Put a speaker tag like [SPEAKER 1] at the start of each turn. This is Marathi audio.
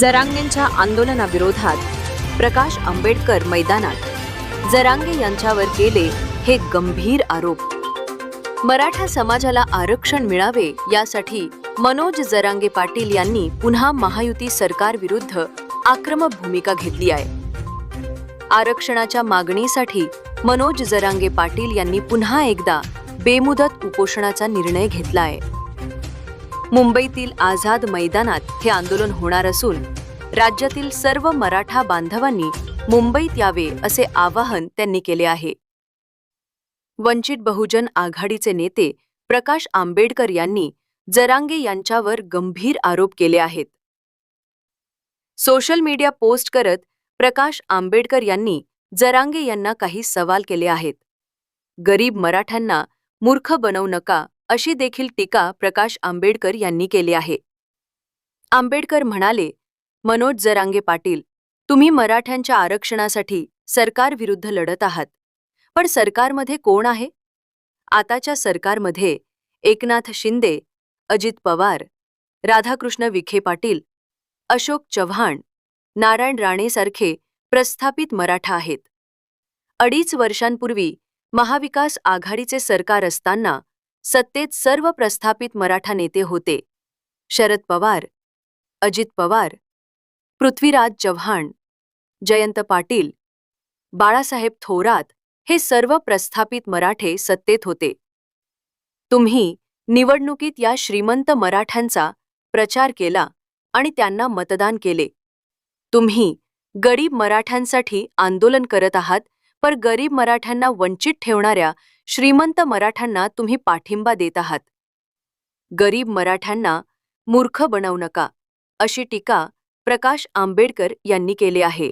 [SPEAKER 1] जरांगेंच्या आंदोलनाविरोधात प्रकाश आंबेडकर मैदानात जरांगे यांच्यावर केले हे गंभीर आरोप। मराठा समाजाला आरक्षण मिळावे यासाठी मनोज जरांगे पाटील यांनी पुन्हा महायुती सरकार विरुद्ध आक्रमक भूमिका घेतली आहे। आरक्षणाच्या मागणीसाठी मनोज जरांगे पाटील यांनी पुन्हा एकदा बेमुदत उपोषणाचा निर्णय घेतला आहे। मुंबईतील आझाद मैदानात हे आंदोलन होणार असून राज्यातील सर्व मराठा बांधवांनी मुंबईत यावे असे आवाहन त्यांनी केले आहे। वंचित बहुजन आघाडीचे नेते प्रकाश आंबेडकर यांनी जरांगे यांच्यावर गंभीर आरोप केले आहेत। सोशल मीडिया पोस्ट करत प्रकाश आंबेडकर यांनी जरांगे यांना काही सवाल केले आहेत। गरीब मराठ्यांना मूर्ख बनवू नका अशी देखील टीका प्रकाश आंबेडकर यांनी केली आहे। आंबेडकर म्हणाले, मनोज जरांगे पाटील, तुम्ही मराठ्यांच्या आरक्षणासाठी सरकारविरुद्ध लढत आहात, पण सरकारमध्ये कोण आहे? आताच्या सरकारमध्ये एकनाथ शिंदे, अजित पवार, राधाकृष्ण विखे पाटील, अशोक चव्हाण, नारायण राणे सारखे प्रस्थापित मराठा आहेत। 2.5 वर्षांपूर्वी महाविकास आघाडीचे सरकार असताना सत्तेत सर्व प्रस्थापित मराठा नेते होते। शरद पवार, अजित पवार, पृथ्वीराज चव्हाण, जयंत पाटील, बाळासाहेब थोरात हे सर्व प्रस्थापित मराठे सत्तेत होते। तुम्ही निवडणुकीत या श्रीमंत मराठ्यांचा प्रचार केला आणि त्यांना मतदान केले। तुम्ही गरीब मराठ्यांसाठी आंदोलन करत आहात, पण गरीब मराठ्यांना वंचित ठेवणाऱ्या श्रीमंत मराठ्यांना तुम्ही पाठिंबा देत आहात। गरीब मराठ्यांना मूर्ख बनवू नका अशी टीका प्रकाश आंबेडकर यांनी केली आहे।